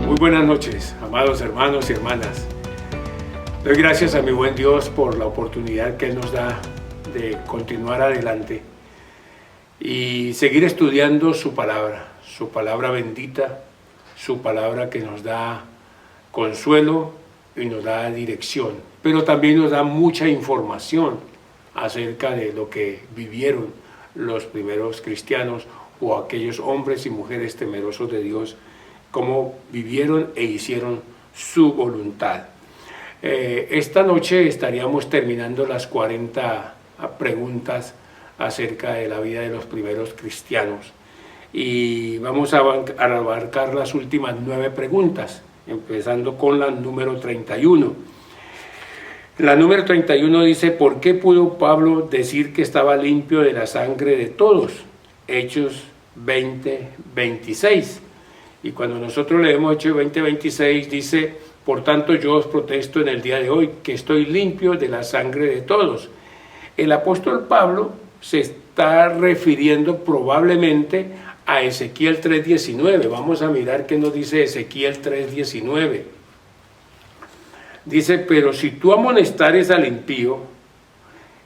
Muy buenas noches, amados hermanos y hermanas. Doy gracias a mi buen Dios por la oportunidad que Él nos da de continuar adelante y seguir estudiando su palabra bendita, su palabra que nos da consuelo y nos da dirección, pero también nos da mucha información acerca de lo que vivieron los primeros cristianos o aquellos hombres y mujeres temerosos de Dios, cómo vivieron e hicieron su voluntad. Esta noche estaríamos terminando las 40 preguntas acerca de la vida de los primeros cristianos y vamos a abarcar las últimas 9 preguntas, empezando con la número 31. La número 31 dice: ¿por qué pudo Pablo decir que estaba limpio de la sangre de todos? Hechos 20:26. Y cuando nosotros leemos Hechos 20:26 dice: por tanto yo os protesto en el día de hoy que estoy limpio de la sangre de todos. El apóstol Pablo se está refiriendo probablemente a Ezequiel 3:19. Vamos a mirar qué nos dice Ezequiel 3:19. Dice: pero si tú amonestares al impío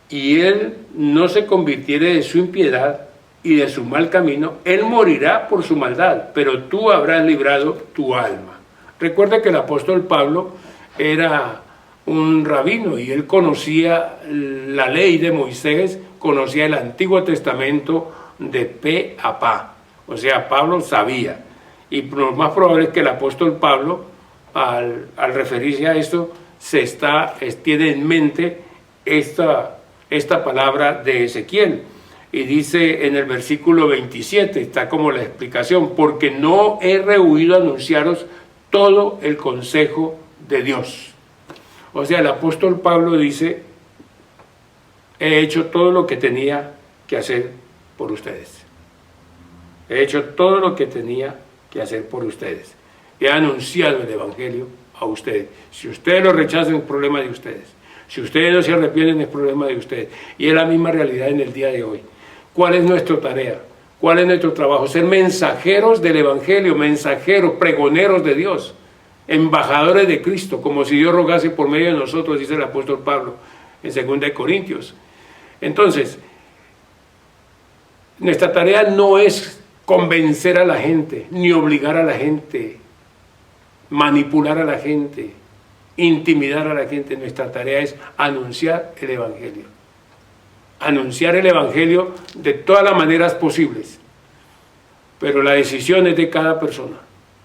y él no se convirtiere de su impiedad y de su mal camino, él morirá por su maldad, pero tú habrás librado tu alma. Recuerda que el apóstol Pablo era un rabino y él conocía la ley de Moisés, conocía el Antiguo Testamento de pe a pa. O sea, Pablo sabía. Y lo más probable es que el apóstol Pablo, al referirse a esto, tiene en mente esta palabra de Ezequiel. Y dice en el versículo 27, está como la explicación: porque no he rehuido anunciaros todo el consejo de Dios. O sea, el apóstol Pablo dice: he hecho todo lo que tenía que hacer por ustedes. He hecho todo lo que tenía que hacer por ustedes. He anunciado el evangelio a ustedes. Si ustedes lo rechazan, es problema de ustedes. Si ustedes no se arrepienten, es problema de ustedes. Y es la misma realidad en el día de hoy. ¿Cuál es nuestra tarea? ¿Cuál es nuestro trabajo? Ser mensajeros del evangelio, mensajeros, pregoneros de Dios, embajadores de Cristo, como si Dios rogase por medio de nosotros, dice el apóstol Pablo en 2 Corintios. Entonces, nuestra tarea no es convencer a la gente, ni obligar a la gente, manipular a la gente, intimidar a la gente. Nuestra tarea es anunciar el evangelio. Anunciar el evangelio de todas las maneras posibles. Pero la decisión es de cada persona.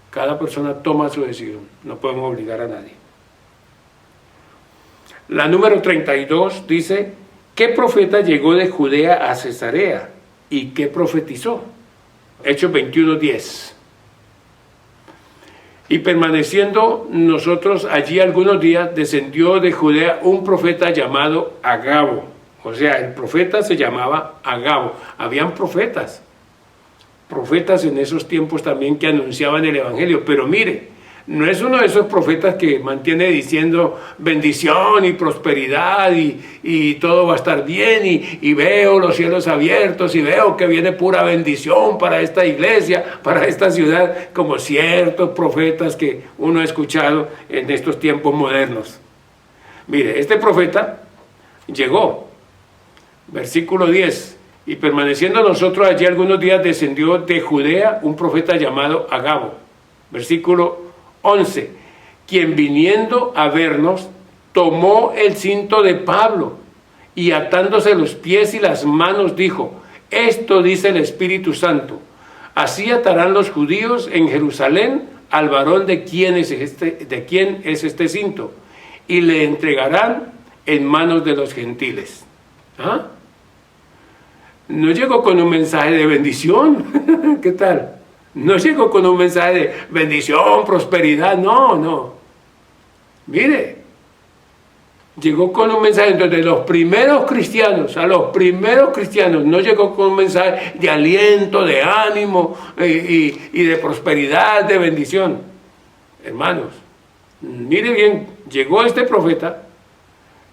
Cada persona toma su decisión. No podemos obligar a nadie. La número 32 dice: ¿qué profeta llegó de Judea a Cesarea y qué profetizó? Hechos 21:10. Y permaneciendo nosotros allí algunos días, descendió de Judea un profeta llamado Agabo. O sea, el profeta se llamaba Agabo. Habían profetas en esos tiempos también que anunciaban el evangelio. Pero mire, no es uno de esos profetas que mantiene diciendo bendición y prosperidad y todo va a estar bien y veo los cielos abiertos y veo que viene pura bendición para esta iglesia, para esta ciudad, como ciertos profetas que uno ha escuchado en estos tiempos modernos. Mire, este profeta llegó. Versículo 10, y permaneciendo nosotros allí algunos días, descendió de Judea un profeta llamado Agabo. Versículo 11, quien viniendo a vernos, tomó el cinto de Pablo y atándose los pies y las manos dijo: esto dice el Espíritu Santo, así atarán los judíos en Jerusalén al varón de quien es este cinto, y le entregarán en manos de los gentiles. ¿Ah? No llegó con un mensaje de bendición. ¿Qué tal? No llegó con un mensaje de bendición, prosperidad. No. Mire, llegó con un mensaje de los primeros cristianos. A los primeros cristianos no llegó con un mensaje de aliento, de ánimo y de prosperidad, de bendición. Hermanos, mire bien, llegó este profeta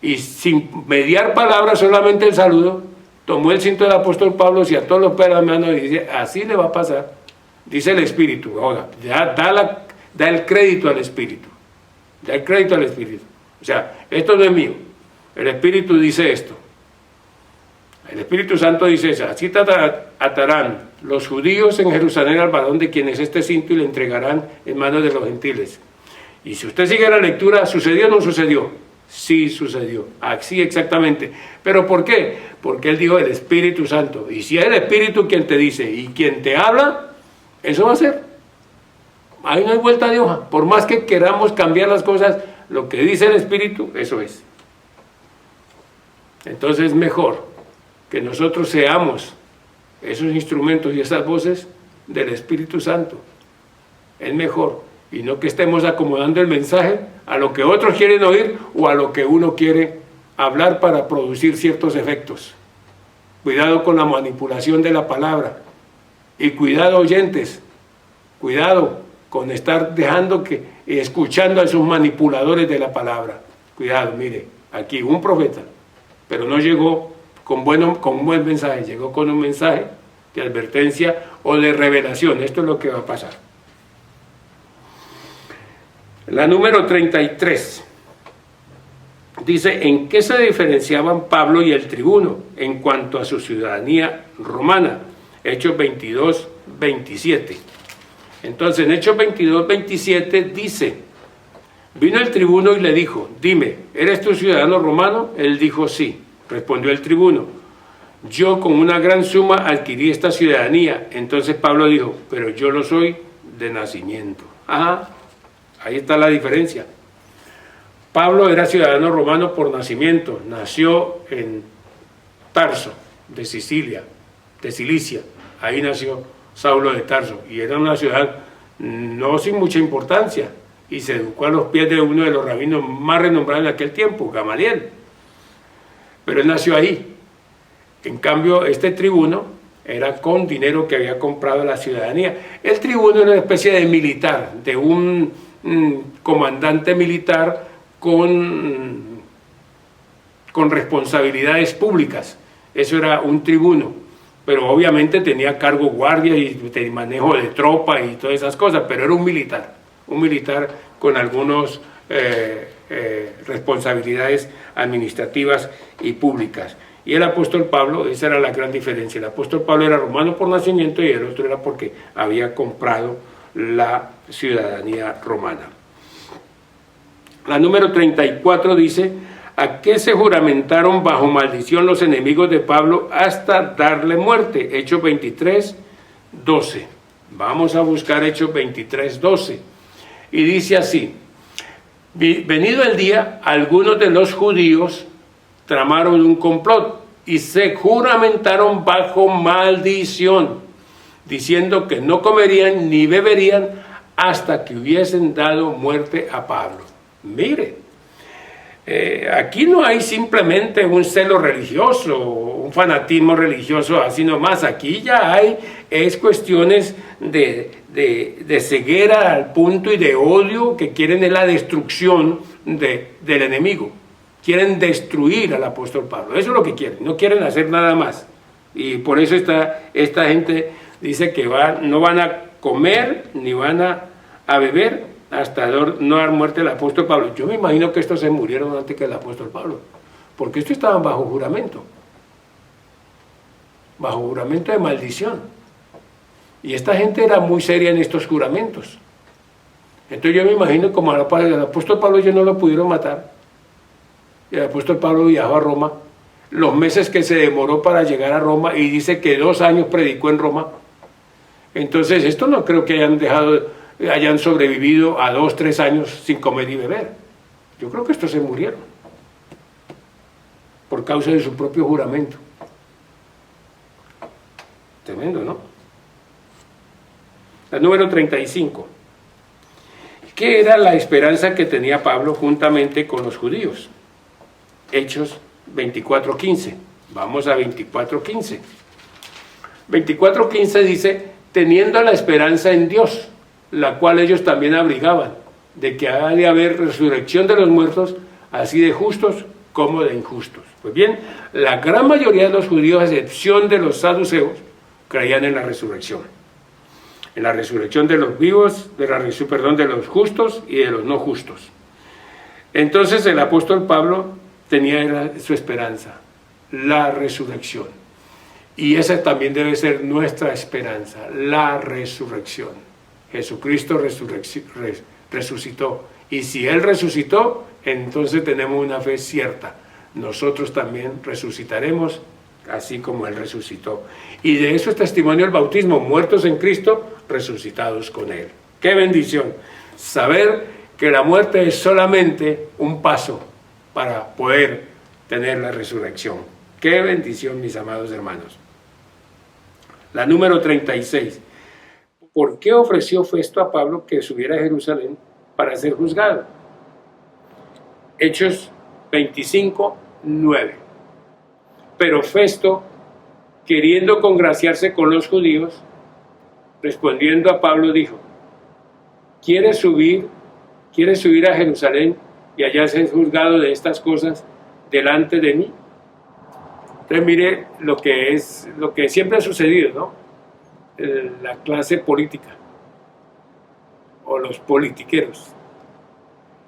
y sin mediar palabras, solamente el saludo, tomó el cinto del apóstol Pablo, se ató los pies a las manos y dice: así le va a pasar, dice el Espíritu. Oiga, ya da el crédito al Espíritu. Da el crédito al Espíritu. O sea, esto no es mío. El Espíritu dice esto. El Espíritu Santo dice eso. Así atarán los judíos en Jerusalén al varón de quien es este cinto y le entregarán en manos de los gentiles. Y si usted sigue la lectura, ¿sucedió o no sucedió? Sí sucedió, así exactamente. ¿Pero por qué? Porque él dijo el Espíritu Santo. Y si es el Espíritu quien te dice y quien te habla, eso va a ser. Ahí no hay vuelta de hoja. Por más que queramos cambiar las cosas, lo que dice el Espíritu, eso es. Entonces es mejor que nosotros seamos esos instrumentos y esas voces del Espíritu Santo. Es mejor. Y no que estemos acomodando el mensaje a lo que otros quieren oír o a lo que uno quiere hablar para producir ciertos efectos. Cuidado con la manipulación de la palabra. Y cuidado, oyentes, cuidado con estar escuchando a esos manipuladores de la palabra. Cuidado, mire, aquí un profeta, pero no llegó con un buen mensaje, llegó con un mensaje de advertencia o de revelación. Esto es lo que va a pasar. La número 33 dice: ¿en qué se diferenciaban Pablo y el tribuno en cuanto a su ciudadanía romana? Hechos 22, 27. Entonces en Hechos 22, 27 dice: vino el tribuno y le dijo, dime, ¿eres tú ciudadano romano? Él dijo, sí. Respondió el tribuno, yo con una gran suma adquirí esta ciudadanía. Entonces Pablo dijo, pero yo lo soy de nacimiento. Ajá. Ahí está la diferencia. Pablo era ciudadano romano por nacimiento. Nació en Tarso, de Sicilia, de Cilicia. Ahí nació Saulo de Tarso. Y era una ciudad no sin mucha importancia. Y se educó a los pies de uno de los rabinos más renombrados de aquel tiempo, Gamaliel. Pero él nació ahí. En cambio, este tribuno era con dinero que había comprado la ciudadanía. El tribuno era una especie de militar, de un comandante militar con responsabilidades públicas. Eso era un tribuno, pero obviamente tenía cargo guardia y manejo de tropa y todas esas cosas, pero era un militar con algunas responsabilidades administrativas y públicas. Y el apóstol Pablo, esa era la gran diferencia. El apóstol Pablo era romano por nacimiento y el otro era porque había comprado la ciudadanía romana. La número 34 dice: ¿a qué se juramentaron bajo maldición los enemigos de Pablo hasta darle muerte? Hechos 23, 12. Vamos a buscar Hechos 23, 12. Y dice así: venido el día, algunos de los judíos tramaron un complot y se juramentaron bajo maldición, diciendo que no comerían ni beberían hasta que hubiesen dado muerte a Pablo. Mire, aquí no hay simplemente un celo religioso, un fanatismo religioso así nomás. Aquí ya hay cuestiones de ceguera al punto y de odio que quieren la destrucción del enemigo. Quieren destruir al apóstol Pablo. Eso es lo que quieren, no quieren hacer nada más. Y por eso esta gente dice que no van a comer ni van a beber hasta no dar muerte al apóstol Pablo. Yo me imagino que estos se murieron antes que el apóstol Pablo, porque estos estaban bajo juramento de maldición. Y esta gente era muy seria en estos juramentos. Entonces yo me imagino como al apóstol Pablo ellos no lo pudieron matar. Y el apóstol Pablo viajó a Roma, los meses que se demoró para llegar a Roma, y dice que 2 años predicó en Roma. Entonces esto no creo que hayan sobrevivido a 2, 3 años sin comer y beber. Yo creo que estos se murieron por causa de su propio juramento. Tremendo, ¿no? La número 35. ¿Qué era la esperanza que tenía Pablo juntamente con los judíos? Hechos 24:15. Vamos a 24:15. 24:15 dice: teniendo la esperanza en Dios, la cual ellos también abrigaban, de que ha de haber resurrección de los muertos, así de justos como de injustos. Pues bien, la gran mayoría de los judíos, a excepción de los saduceos, creían en la resurrección. en la resurrección de los vivos, de los justos y de los no justos. Entonces el apóstol Pablo tenía su esperanza, la resurrección. Y esa también debe ser nuestra esperanza, la resurrección. Jesucristo resucitó. Y si Él resucitó, entonces tenemos una fe cierta. Nosotros también resucitaremos, así como Él resucitó. Y de eso es testimonio el bautismo, muertos en Cristo, resucitados con Él. ¡Qué bendición! Saber que la muerte es solamente un paso para poder tener la resurrección. ¡Qué bendición, mis amados hermanos! La número 36. ¿Por qué ofreció Festo a Pablo que subiera a Jerusalén para ser juzgado? Hechos 25, 9. Pero Festo, queriendo congraciarse con los judíos, respondiendo a Pablo, dijo: ¿Quieres subir a Jerusalén y allá ser juzgado de estas cosas delante de mí? Entonces mire lo que siempre ha sucedido, ¿no? La clase política o los politiqueros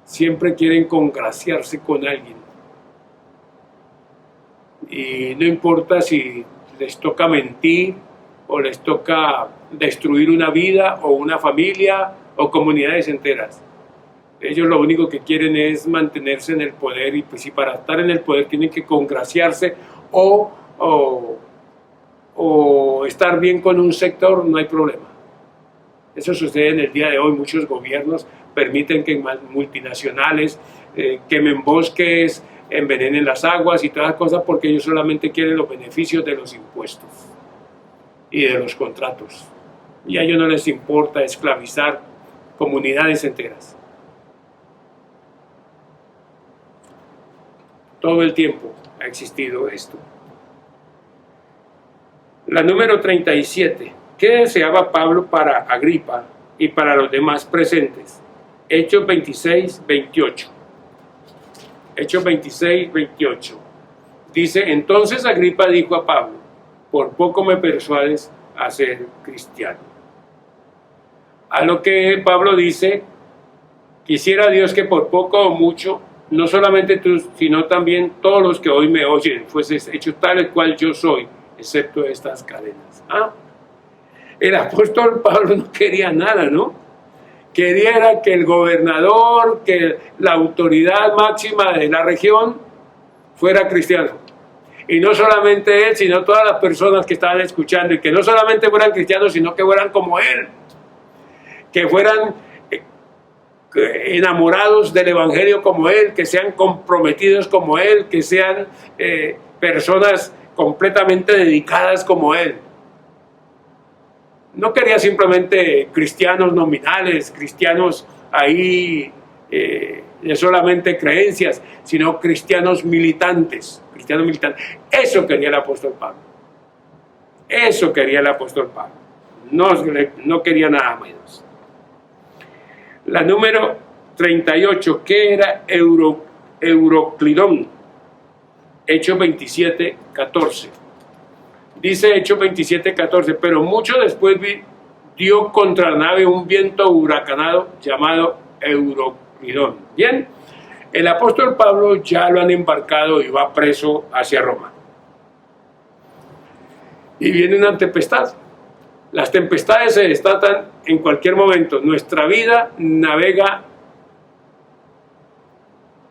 siempre quieren congraciarse con alguien, y no importa si les toca mentir o les toca destruir una vida o una familia o comunidades enteras. Ellos lo único que quieren es mantenerse en el poder, y pues si para estar en el poder tienen que congraciarse o estar bien con un sector, no hay problema. Eso sucede en el día de hoy. Muchos gobiernos permiten que multinacionales quemen bosques, envenenen las aguas y todas las cosas, porque ellos solamente quieren los beneficios de los impuestos y de los contratos. Y a ellos no les importa esclavizar comunidades enteras. Todo el tiempo ha existido esto. La número 37. ¿Qué deseaba Pablo para Agripa y para los demás presentes? Hechos 26, 28. Hechos 26, 28. Dice: entonces Agripa dijo a Pablo: por poco me persuades a ser cristiano. A lo que Pablo dice: quisiera Dios que por poco o mucho, no solamente tú, sino también todos los que hoy me oyen, fueses hecho tal el cual yo soy, excepto estas cadenas. El apóstol Pablo no quería nada, ¿no? Quería que el gobernador, que la autoridad máxima de la región fuera cristiano. Y no solamente él, sino todas las personas que estaban escuchando, y que no solamente fueran cristianos, sino que fueran como él, que fueran enamorados del evangelio como él, que sean comprometidos como él, que sean personas completamente dedicadas como él. No quería simplemente cristianos nominales, cristianos ahí de solamente creencias, sino cristianos militantes. Eso quería el apóstol Pablo. Eso quería el apóstol Pablo. No quería nada menos. La número 38, ¿qué era Euroclidón? Hechos 27, 14. Dice Hechos 27, 14, pero mucho después dio contra la nave un viento huracanado llamado Euroclidón. Bien, el apóstol Pablo ya lo han embarcado y va preso hacia Roma. Y viene una tempestad. Las tempestades se desatan en cualquier momento. Nuestra vida navega,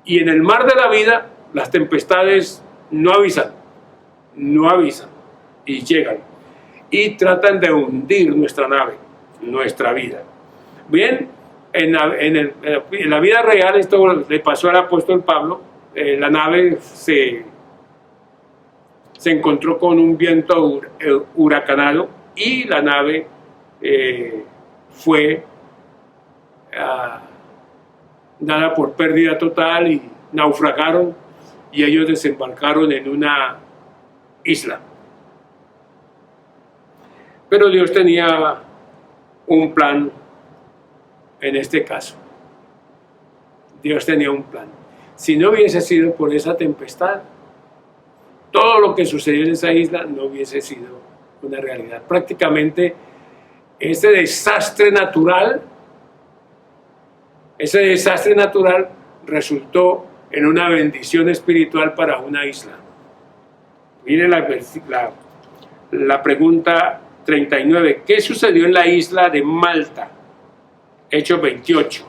y en el mar de la vida las tempestades no avisan y llegan y tratan de hundir nuestra nave, nuestra vida. Bien, en la vida real esto le pasó al apóstol Pablo. La nave se encontró con un viento huracanado y la nave fue dada por pérdida total y naufragaron, y ellos desembarcaron en una isla. Pero Dios tenía un plan en este caso. Dios tenía un plan. Si no hubiese sido por esa tempestad, todo lo que sucedió en esa isla no hubiese sido una realidad. Prácticamente ese desastre natural resultó en una bendición espiritual para una isla. Mire la pregunta 39. ¿Qué sucedió en la isla de Malta? Hechos 28.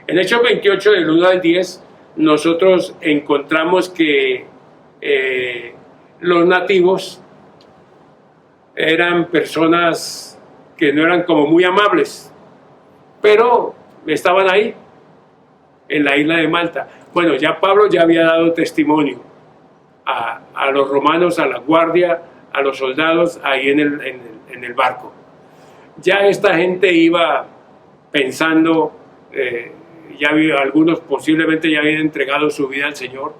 En Hechos 28, del 1 al 10, nosotros encontramos que los nativos eran personas que no eran como muy amables, pero estaban ahí, en la isla de Malta. Bueno, ya Pablo ya había dado testimonio a los romanos, a la guardia, a los soldados ahí en el barco. Ya esta gente iba pensando, algunos posiblemente ya habían entregado su vida al Señor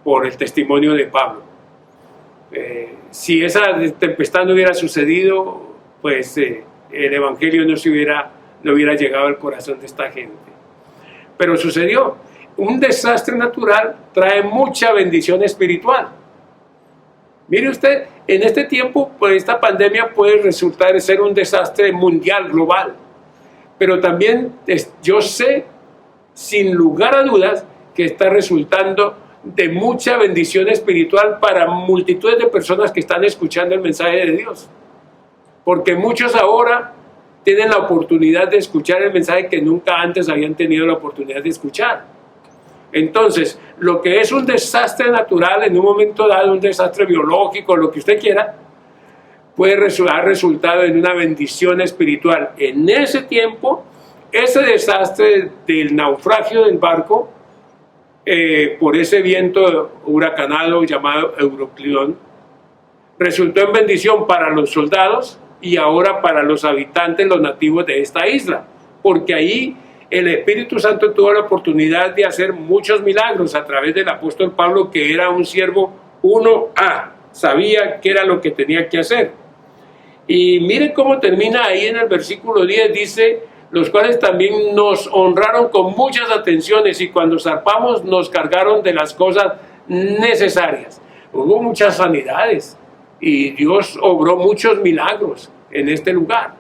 por el testimonio de Pablo. Si esa tempestad no hubiera sucedido, pues el Evangelio no hubiera llegado al corazón de esta gente. Pero sucedió. Un desastre natural trae mucha bendición espiritual. Mire usted, en este tiempo, pues esta pandemia puede resultar ser un desastre mundial, global. Pero también yo sé, sin lugar a dudas, que está resultando de mucha bendición espiritual para multitudes de personas que están escuchando el mensaje de Dios. Porque muchos ahora tienen la oportunidad de escuchar el mensaje que nunca antes habían tenido la oportunidad de escuchar. Entonces, lo que es un desastre natural en un momento dado, un desastre biológico, lo que usted quiera, puede haber resultado en una bendición espiritual. En ese tiempo, ese desastre del naufragio del barco, por ese viento huracanado llamado Euroclidón, resultó en bendición para los soldados y ahora para los habitantes, los nativos de esta isla, porque ahí el Espíritu Santo tuvo la oportunidad de hacer muchos milagros a través del apóstol Pablo, que era un siervo 1A, sabía qué era lo que tenía que hacer. Y miren cómo termina ahí en el versículo 10, dice: los cuales también nos honraron con muchas atenciones, y cuando zarpamos nos cargaron de las cosas necesarias. Hubo muchas sanidades y Dios obró muchos milagros en este lugar.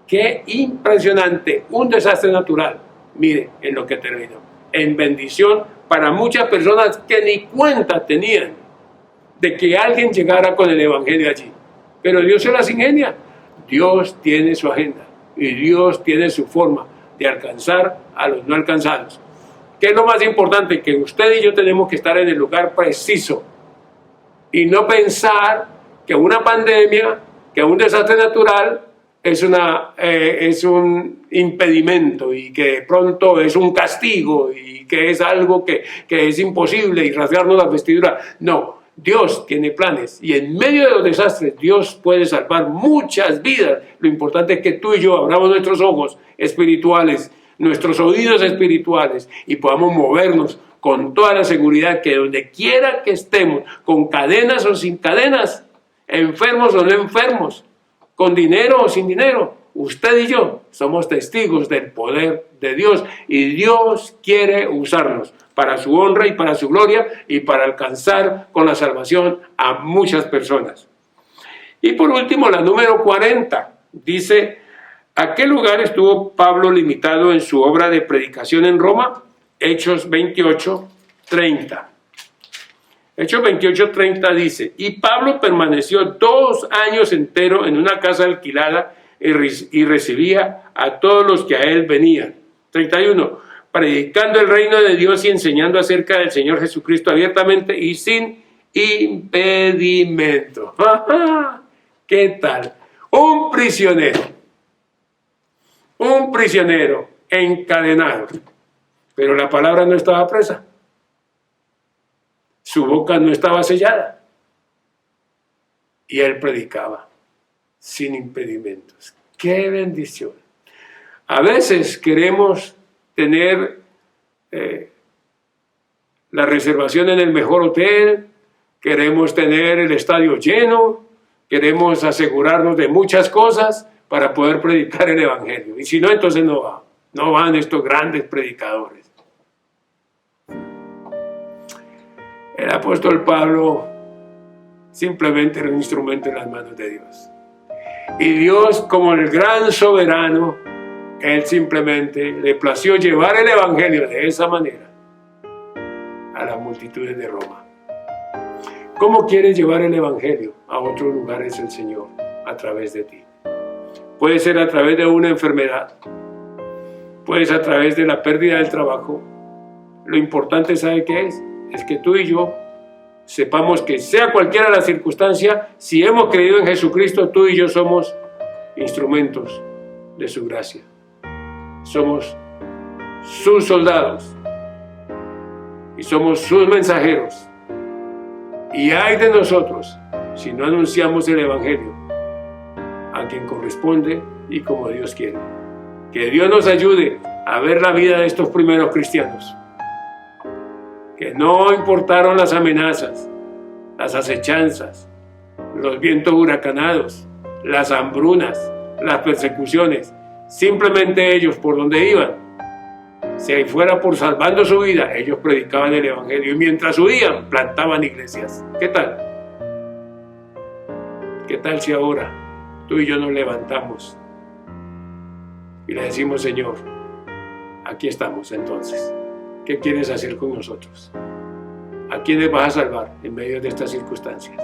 ¡Qué impresionante! Un desastre natural. Mire en lo que terminó. En bendición para muchas personas que ni cuenta tenían de que alguien llegara con el Evangelio allí. Pero Dios se las ingenia. Dios tiene su agenda y Dios tiene su forma de alcanzar a los no alcanzados. ¿Qué es lo más importante? Que usted y yo tenemos que estar en el lugar preciso y no pensar que una pandemia, que un desastre natural es un impedimento y que de pronto es un castigo y que es algo que es imposible y rasgarnos las vestiduras. No, Dios tiene planes y en medio de los desastres Dios puede salvar muchas vidas. Lo importante es que tú y yo abramos nuestros ojos espirituales, nuestros oídos espirituales y podamos movernos con toda la seguridad que donde quiera que estemos, con cadenas o sin cadenas, enfermos o no enfermos, con dinero o sin dinero, usted y yo somos testigos del poder de Dios y Dios quiere usarnos para su honra y para su gloria y para alcanzar con la salvación a muchas personas. Y por último, la número 40 dice: ¿a qué lugar estuvo Pablo limitado en su obra de predicación en Roma? Hechos 28, 30. Hechos 28:30 dice: y Pablo permaneció 2 años enteros en una casa alquilada y recibía a todos los que a él venían. 31. Predicando el reino de Dios y enseñando acerca del Señor Jesucristo abiertamente y sin impedimento. ¿Qué tal? Un prisionero encadenado, pero la palabra no estaba presa. Su boca no estaba sellada. Y él predicaba sin impedimentos. ¡Qué bendición! A veces queremos tener la reservación en el mejor hotel, queremos tener el estadio lleno, queremos asegurarnos de muchas cosas para poder predicar el Evangelio. Y si no, entonces no van estos grandes predicadores. El apóstol Pablo simplemente era un instrumento en las manos de Dios. Y Dios, como el gran soberano, Él simplemente le plació llevar el evangelio de esa manera a las multitudes de Roma. ¿Cómo quieres llevar el evangelio a otros lugares el Señor a través de ti? Puede ser a través de una enfermedad, puede ser a través de la pérdida del trabajo. Lo importante, ¿sabe qué es? Es que tú y yo sepamos que sea cualquiera la circunstancia, si hemos creído en Jesucristo, tú y yo somos instrumentos de su gracia. Somos sus soldados y somos sus mensajeros. Y ay de nosotros si no anunciamos el evangelio a quien corresponde y como Dios quiere. Que Dios nos ayude a ver la vida de estos primeros cristianos, que no importaron las amenazas, las acechanzas, los vientos huracanados, las hambrunas, las persecuciones. Simplemente ellos, por donde iban, si fuera por salvando su vida, ellos predicaban el evangelio, y mientras huían, plantaban iglesias. ¿Qué tal? ¿Qué tal si ahora tú y yo nos levantamos y le decimos: Señor, aquí estamos entonces, ¿qué quieres hacer con nosotros? ¿A quiénes vas a salvar en medio de estas circunstancias?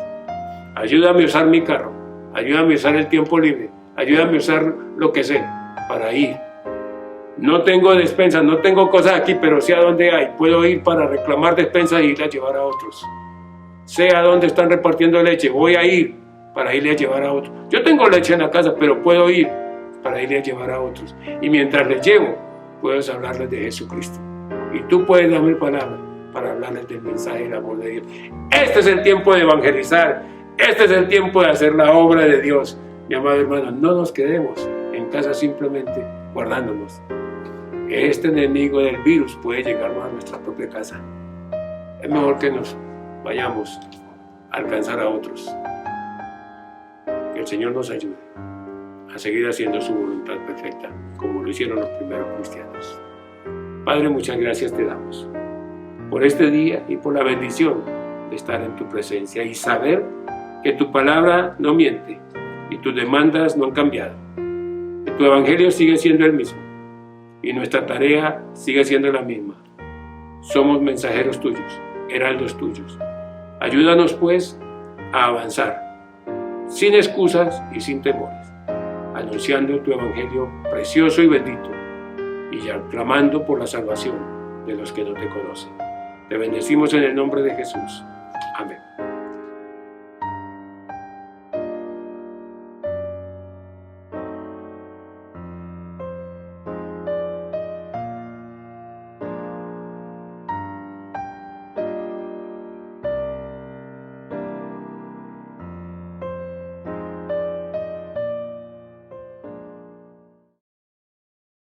Ayúdame a usar mi carro, ayúdame a usar el tiempo libre, ayúdame a usar lo que sé para ir. No tengo despensas, no tengo cosas aquí, pero sé a dónde hay. Puedo ir para reclamar despensas e ir a llevar a otros. Sé a dónde están repartiendo leche, voy a ir para irle a llevar a otros. Yo tengo leche en la casa, pero puedo ir para irle a llevar a otros. Y mientras les llevo, puedes hablarles de Jesucristo. Y tú puedes darme palabra para hablarles del mensaje del amor de Dios. Este es el tiempo de evangelizar. Este es el tiempo de hacer la obra de Dios. Mi amado hermano, no nos quedemos en casa simplemente guardándonos. Este enemigo del virus puede llegar a nuestra propia casa. Es mejor que nos vayamos a alcanzar a otros. Que el Señor nos ayude a seguir haciendo su voluntad perfecta, como lo hicieron los primeros cristianos. Padre, muchas gracias te damos por este día y por la bendición de estar en tu presencia y saber que tu palabra no miente y tus demandas no han cambiado, que tu evangelio sigue siendo el mismo y nuestra tarea sigue siendo la misma. Somos mensajeros tuyos, heraldos tuyos. Ayúdanos pues a avanzar sin excusas y sin temores, anunciando tu evangelio precioso y bendito y clamando por la salvación de los que no te conocen. Te bendecimos en el nombre de Jesús. Amén.